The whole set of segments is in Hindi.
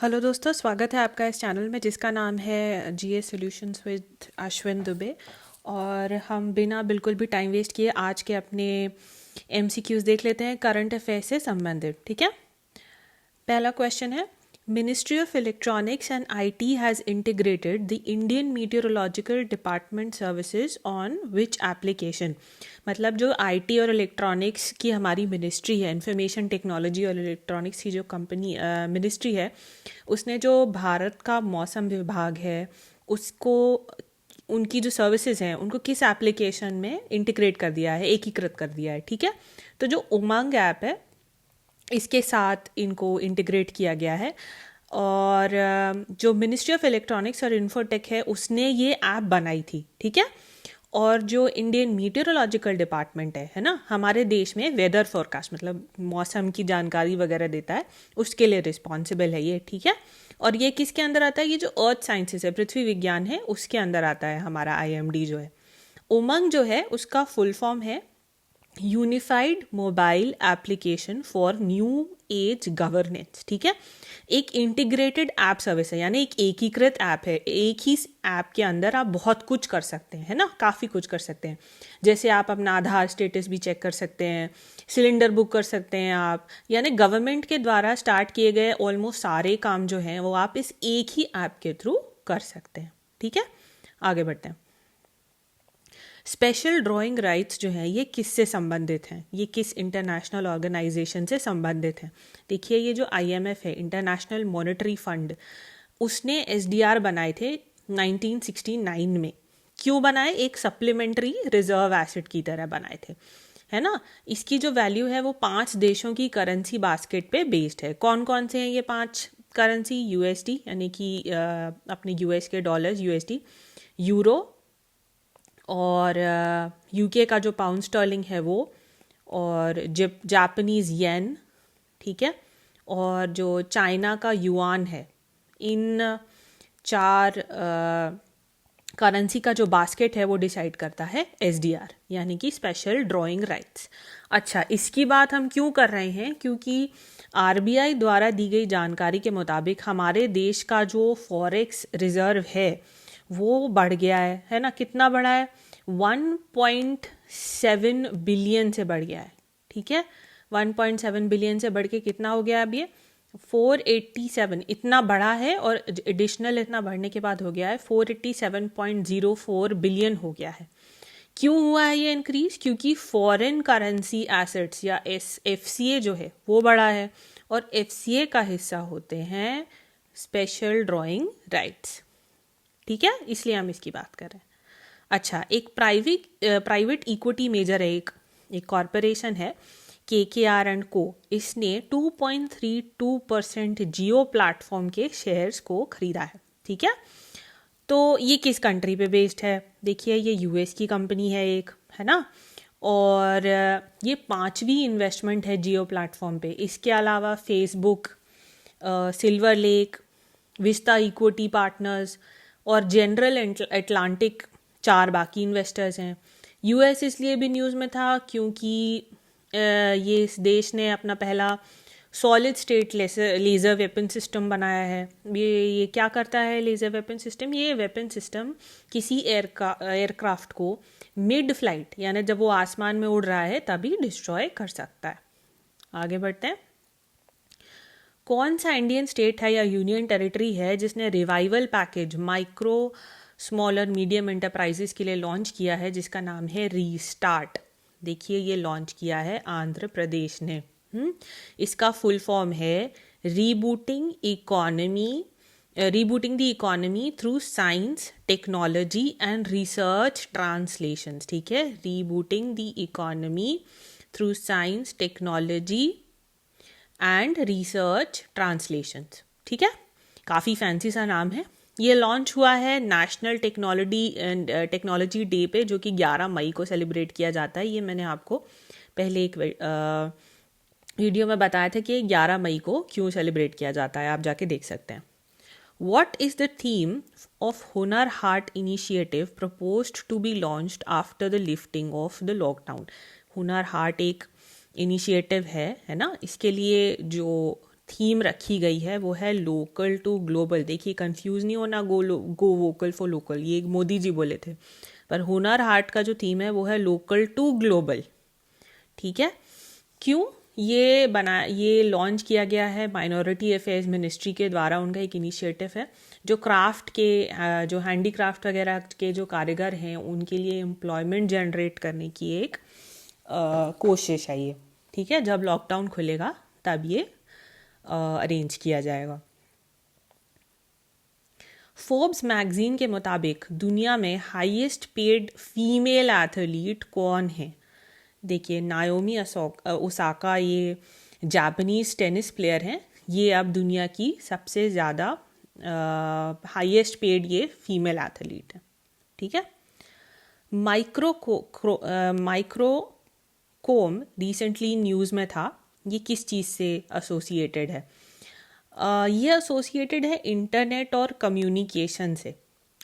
हेलो दोस्तों, स्वागत है आपका इस चैनल में जिसका नाम है GS solutions with Ashwin Dubey. और हम बिना बिल्कुल भी टाइम वेस्ट किए आज के अपने एमसीक्यूज देख लेते हैं करंट अफेयर से संबंधित। ठीक है, पहला क्वेश्चन है, ministry of electronics and IT has integrated the Indian meteorological department services on which application. मतलब जो आईटी और इलेक्ट्रॉनिक्स की हमारी मिनिस्ट्री है, इंफॉर्मेशन टेक्नोलॉजी और इलेक्ट्रॉनिक्स की जो कंपनी मिनिस्ट्री है, उसने जो भारत का मौसम विभाग है उसको, उनकी जो सर्विसेज हैं उनको किस एप्लीकेशन में इंटीग्रेट कर दिया है, एकीकृत कर दिया है। ठीक है, तो जो उमंग ऐप है इसके साथ इनको इंटीग्रेट किया गया है। और जो मिनिस्ट्री ऑफ इलेक्ट्रॉनिक्स और इन्फोटेक है उसने ये ऐप बनाई थी। ठीक है, और जो इंडियन मीटियोरोलॉजिकल डिपार्टमेंट है ना, हमारे देश में वेदर फोरकास्ट मतलब मौसम की जानकारी वगैरह देता है, उसके लिए रिस्पॉन्सिबल है ये। ठीक है, और ये किसके अंदर आता है? ये जो अर्थ साइंसेस है, पृथ्वी विज्ञान है, उसके अंदर आता है हमारा आईएमडी जो है। उमंग जो है उसका फुल फॉर्म है unified mobile application for new age governance. ठीक है, एक इंटीग्रेटेड ऐप सर्विस है, यानी एक एकीकृत ऐप है। एक ही ऐप के अंदर आप बहुत कुछ कर सकते हैं, है ना, काफ़ी कुछ कर सकते हैं। जैसे आप अपना आधार स्टेटस भी चेक कर सकते हैं, सिलेंडर बुक कर सकते हैं आप, यानी गवर्नमेंट के द्वारा स्टार्ट किए गए ऑलमोस्ट सारे काम जो हैं वो आप इस एक ही ऐप के थ्रू कर सकते हैं। ठीक है, आगे बढ़ते हैं। स्पेशल ड्राइंग राइट्स जो हैं ये किससे संबंधित हैं, ये किस इंटरनेशनल ऑर्गेनाइजेशन से संबंधित हैं? देखिए, ये जो आईएमएफ है, इंटरनेशनल मॉनेटरी फंड, उसने एसडीआर बनाए थे 1969 में। क्यों बनाए? एक सप्लीमेंट्री रिजर्व एसेट की तरह बनाए थे, है ना। इसकी जो वैल्यू है वो 5 देशों की करेंसी बास्केट पे बेस्ड है। कौन कौन से हैं ये 5 करेंसी? यूएसडी यानी कि अपने यूएस के डॉलर्स यूएसडी, यूरो, और यूके का जो पाउंड स्टर्लिंग है वो, और जापानीज़ येन, ठीक है, और जो चाइना का युआन है। इन 4 करेंसी का जो बास्केट है वो डिसाइड करता है एसडीआर, यानी कि स्पेशल ड्राइंग राइट्स। अच्छा, इसकी बात हम क्यों कर रहे हैं? क्योंकि आरबीआई द्वारा दी गई जानकारी के मुताबिक हमारे देश का जो फॉरेक्स रिजर्व है वो बढ़ गया है ना। कितना बढ़ा है? 1.7 बिलियन से बढ़ गया है। ठीक है, 1.7 बिलियन से बढ़ के कितना हो गया? अब ये 487 इतना बढ़ा है, और एडिशनल इतना बढ़ने के बाद हो गया है 487.04 बिलियन हो गया है। क्यों हुआ है ये इंक्रीज? क्योंकि फॉरेन करेंसी एसेट्स या एफसीए जो है वो बढ़ा है, और एफसीए का हिस्सा होते हैं स्पेशल ड्राइंग राइट्स। ठीक है, इसलिए हम इसकी बात कर रहे हैं। अच्छा, एक प्राइवेट इक्विटी मेजर है, एक कॉरपोरेशन है KKR&Co, इसने 2.32% जियो प्लेटफॉर्म के शेयर्स को खरीदा है। ठीक है, तो ये किस कंट्री पे बेस्ड है? देखिए, ये यूएस की कंपनी है एक, है ना, और ये 5वीं इन्वेस्टमेंट है जियो प्लेटफॉर्म पे। इसके अलावा Facebook, silver lake, vista equity partners और जनरल अटलांटिक 4 बाकी इन्वेस्टर्स हैं। यूएस इसलिए भी न्यूज़ में था क्योंकि ये इस देश ने अपना पहला solid state laser weapon system बनाया है। ये क्या करता है लेज़र वेपन सिस्टम? ये वेपन सिस्टम किसी एयरक्राफ्ट को मिड फ्लाइट, यानी जब वो आसमान में उड़ रहा है तभी डिस्ट्रॉय कर सकता है। आगे बढ़ते हैं। कौन सा इंडियन स्टेट है या यूनियन टेरिटरी है जिसने रिवाइवल पैकेज माइक्रो स्मॉल और मीडियम एंटरप्राइजेस के लिए लॉन्च किया है, जिसका नाम है रीस्टार्ट? देखिए, ये लॉन्च किया है आंध्र प्रदेश ने। इसका फुल फॉर्म है rebooting the economy through science, technology and research translations. ठीक है, rebooting the economy through science, technology and research translations. ठीक है, काफ़ी फैंसी सा नाम है। ये लॉन्च हुआ है नेशनल टेक्नोलॉजी डे पे, जो कि 11 मई को सेलिब्रेट किया जाता है। ये मैंने आपको पहले एक वीडियो में बताया था कि 11 मई को क्यों सेलिब्रेट किया जाता है, आप जाके देख सकते हैं। What is the theme of Hunar Haat initiative proposed to be launched after the lifting of the lockdown? Hunar Haat एक इनिशिएटिव है ना। इसके लिए जो थीम रखी गई है वो है लोकल टू ग्लोबल। देखिए कंफ्यूज नहीं होना, गो वोकल फॉर लोकल, ये एक मोदी जी बोले थे, पर हुनर हाट का जो थीम है वो है लोकल टू ग्लोबल। ठीक है, क्यों ये लॉन्च किया गया है माइनॉरिटी अफेयर्स मिनिस्ट्री के द्वारा। उनका एक इनिशिएटिव है जो क्राफ्ट के जो हैंडीक्राफ्ट वगैरह के जो कारीगर हैं उनके लिए एम्प्लॉयमेंट जनरेट करने की एक कोशिश है ये। ठीक है, जब लॉकडाउन खुलेगा तब ये अरेंज किया जाएगा। फोर्ब्स मैगजीन के मुताबिक दुनिया में हाईएस्ट पेड फीमेल एथलीट कौन है? देखिए नाओमी ओसाका, ये जापानीज टेनिस प्लेयर हैं, ये अब दुनिया की सबसे ज़्यादा हाईएस्ट पेड ये फीमेल एथलीट है। ठीक है, माइक्रोकोम रिसेंटली न्यूज़ में था, ये किस चीज़ से एसोसिएटेड है? ये एसोसिएटेड है इंटरनेट और कम्युनिकेशन से।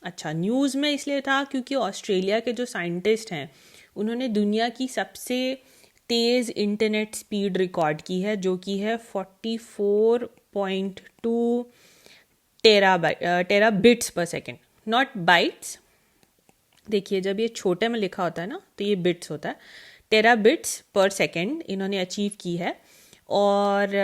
अच्छा, न्यूज़ में इसलिए था क्योंकि ऑस्ट्रेलिया के जो साइंटिस्ट हैं उन्होंने दुनिया की सबसे तेज़ इंटरनेट स्पीड रिकॉर्ड की है, जो कि है 44.2 टेराबिट्स पर सेकेंड, नॉट बाइट्स। देखिए जब ये छोटे में लिखा होता है ना तो ये बिट्स होता है, टेराबिट्स पर सेकेंड इन्होंने अचीव की है। और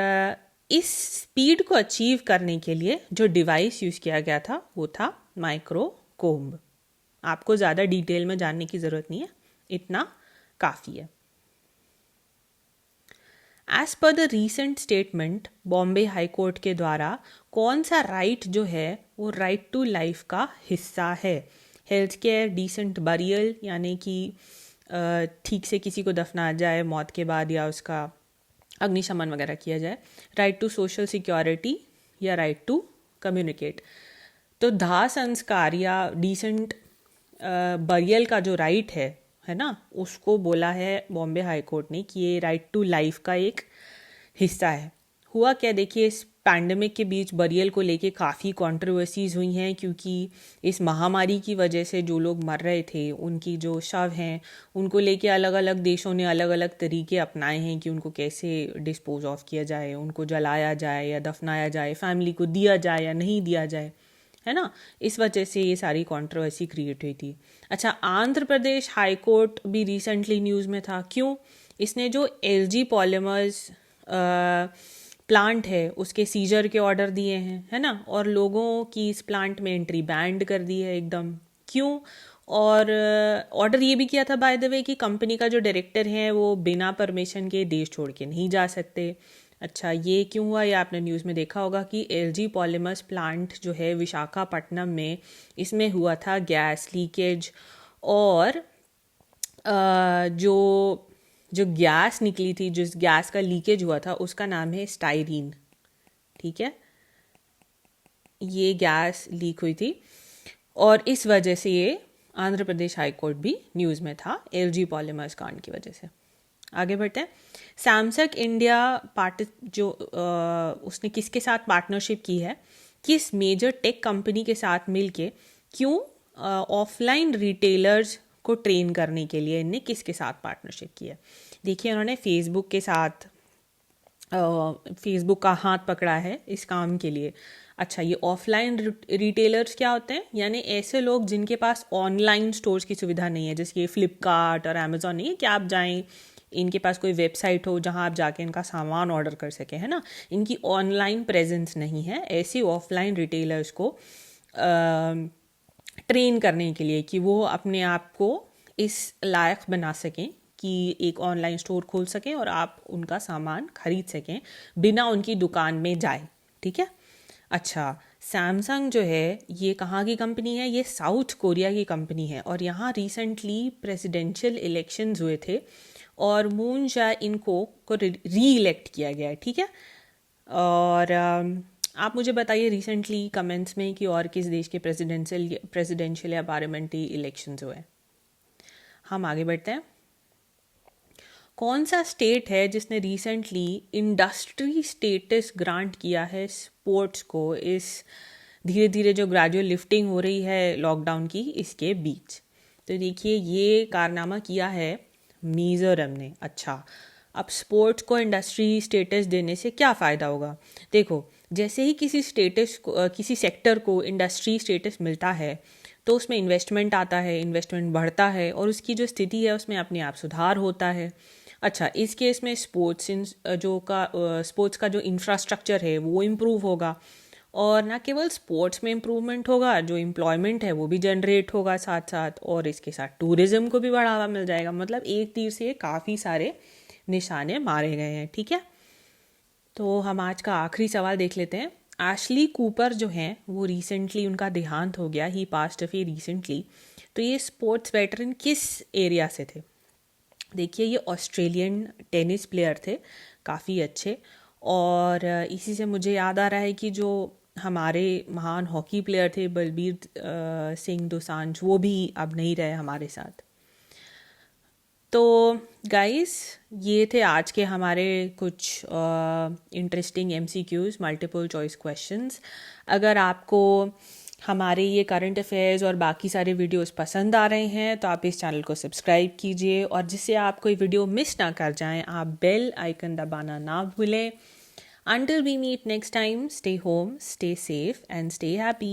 इस स्पीड को अचीव करने के लिए जो डिवाइस यूज़ किया गया था वो था माइक्रोकोम्ब। आपको ज़्यादा डिटेल में जानने की ज़रूरत नहीं है, इतना काफ़ी है। एज पर the recent statement Bombay high court के द्वारा कौन सा राइट जो है वो राइट टू लाइफ का हिस्सा है? हेल्थ केयर, डिसेंट बरियल, यानी कि ठीक से किसी को दफनाया जाए मौत के बाद या उसका अग्निशमन वगैरह किया जाए, राइट टू सोशल सिक्योरिटी या राइट टू कम्युनिकेट। तो दाह संस्कार या डिसेंट बरियल का जो राइट है ना, उसको बोला है बॉम्बे हाई कोर्ट ने कि ये राइट टू लाइफ का एक हिस्सा है। हुआ क्या, देखिए इस पैंडमिक के बीच बरियल को लेके काफ़ी कंट्रोवर्सीज हुई हैं, क्योंकि इस महामारी की वजह से जो लोग मर रहे थे उनकी जो शव हैं उनको लेके अलग अलग देशों ने अलग अलग तरीके अपनाए हैं कि उनको कैसे डिस्पोज ऑफ किया जाए, उनको जलाया जाए या दफनाया जाए, फैमिली को दिया जाए या नहीं दिया जाए, है ना। इस वजह से ये सारी कंट्रोवर्सी क्रिएट हुई थी। अच्छा, आंध्र प्रदेश हाई कोर्ट भी रिसेंटली न्यूज़ में था। क्यों? इसने जो एलजी पॉलीमर्स प्लांट है उसके सीजर के ऑर्डर दिए हैं, है ना, और लोगों की इस प्लांट में एंट्री बैंड कर दी है एकदम। क्यों? और ऑर्डर ये भी किया था बाय द वे कि कंपनी का जो डायरेक्टर है वो बिना परमिशन के देश छोड़ के नहीं जा सकते। अच्छा, ये क्यों हुआ? ये आपने न्यूज़ में देखा होगा कि एलजी पॉलीमर्स प्लांट जो है विशाखापट्टनम में, इसमें हुआ था गैस लीकेज, और जो गैस निकली थी, जिस गैस का लीकेज हुआ था उसका नाम है स्टाइरीन। ठीक है, ये गैस लीक हुई थी और इस वजह से ये आंध्र प्रदेश हाई कोर्ट भी न्यूज़ में था एलजी पॉलीमर्स कांड की वजह से। आगे बढ़ते हैं। सैमसंग इंडिया उसने किसके साथ पार्टनरशिप की है? किस मेजर टेक कंपनी के साथ मिलके? क्यों? ऑफलाइन रिटेलर्स को ट्रेन करने के लिए इनने किसके साथ पार्टनरशिप की है? देखिए उन्होंने फेसबुक के साथ फेसबुक का हाथ पकड़ा है इस काम के लिए। अच्छा, ये ऑफलाइन रिटेलर्स क्या होते हैं? यानी ऐसे लोग जिनके पास ऑनलाइन स्टोर्स की सुविधा नहीं है, जैसे ये फ्लिपकार्ट और अमेजोन नहीं है कि आप जाएं, इनके पास कोई वेबसाइट हो जहां आप जाके इनका सामान ऑर्डर कर सकें, है ना। इनकी ऑनलाइन प्रेजेंस नहीं है। ऐसे ऑफलाइन रिटेलर्स को ट्रेन करने के लिए कि वो अपने आप को इस लायक बना सकें कि एक ऑनलाइन स्टोर खोल सकें और आप उनका सामान खरीद सकें बिना उनकी दुकान में जाए। ठीक है। अच्छा, सैमसंग जो है ये कहाँ की कंपनी है? ये साउथ कोरिया की कंपनी है और यहाँ रिसेंटली प्रेसिडेंशियल इलेक्शंस हुए थे और मून जाए-इन को री इलेक्ट किया गया है। ठीक है। और आप मुझे बताइए रिसेंटली कमेंट्स में कि और किस देश के प्रेसिडेंशियल या पार्लियामेंट्री इलेक्शंस हुए। हम आगे बढ़ते हैं। कौन सा स्टेट है जिसने रिसेंटली इंडस्ट्री स्टेटस ग्रांट किया है स्पोर्ट्स को, इस धीरे धीरे जो ग्रेजुअल लिफ्टिंग हो रही है लॉकडाउन की इसके बीच? तो देखिए ये कारनामा किया है मिजोरम ने। अच्छा, अब स्पोर्ट्स को इंडस्ट्री स्टेटस देने से क्या फ़ायदा होगा? देखो, जैसे ही किसी स्टेटस को किसी सेक्टर को इंडस्ट्री स्टेटस मिलता है तो उसमें इन्वेस्टमेंट आता है, इन्वेस्टमेंट बढ़ता है और उसकी जो स्थिति है उसमें अपने आप सुधार होता है। अच्छा, इस केस में स्पोर्ट्स का जो इंफ्रास्ट्रक्चर है वो इम्प्रूव होगा और ना केवल स्पोर्ट्स में इम्प्रूवमेंट होगा, जो एम्प्लॉयमेंट है वो भी जनरेट होगा साथ साथ, और इसके साथ टूरिज्म को भी बढ़ावा मिल जाएगा। मतलब एक तीर से काफ़ी सारे निशाने मारे गए हैं। ठीक है, तो हम आज का आखिरी सवाल देख लेते हैं। एशली कूपर जो हैं वो रिसेंटली उनका देहांत हो गया, ही पास्ट अवे रिसेंटली। तो ये स्पोर्ट्स वेटरन किस एरिया से थे? देखिए, ये ऑस्ट्रेलियन टेनिस प्लेयर थे, काफ़ी अच्छे। और इसी से मुझे याद आ रहा है कि जो हमारे महान हॉकी प्लेयर थे बलबीर सिंह दोसांझ, वो भी अब नहीं रहे हमारे साथ। तो गाइस, ये थे आज के हमारे कुछ interesting MCQs, multiple choice questions. अगर आपको हमारे ये करंट अफेयर्स और बाकी सारे वीडियोस पसंद आ रहे हैं तो आप इस चैनल को सब्सक्राइब कीजिए, और जिससे आप कोई वीडियो मिस ना कर जाएं, आप बेल आइकन दबाना ना भूलें। Until we meet next time, stay home, stay safe and stay happy.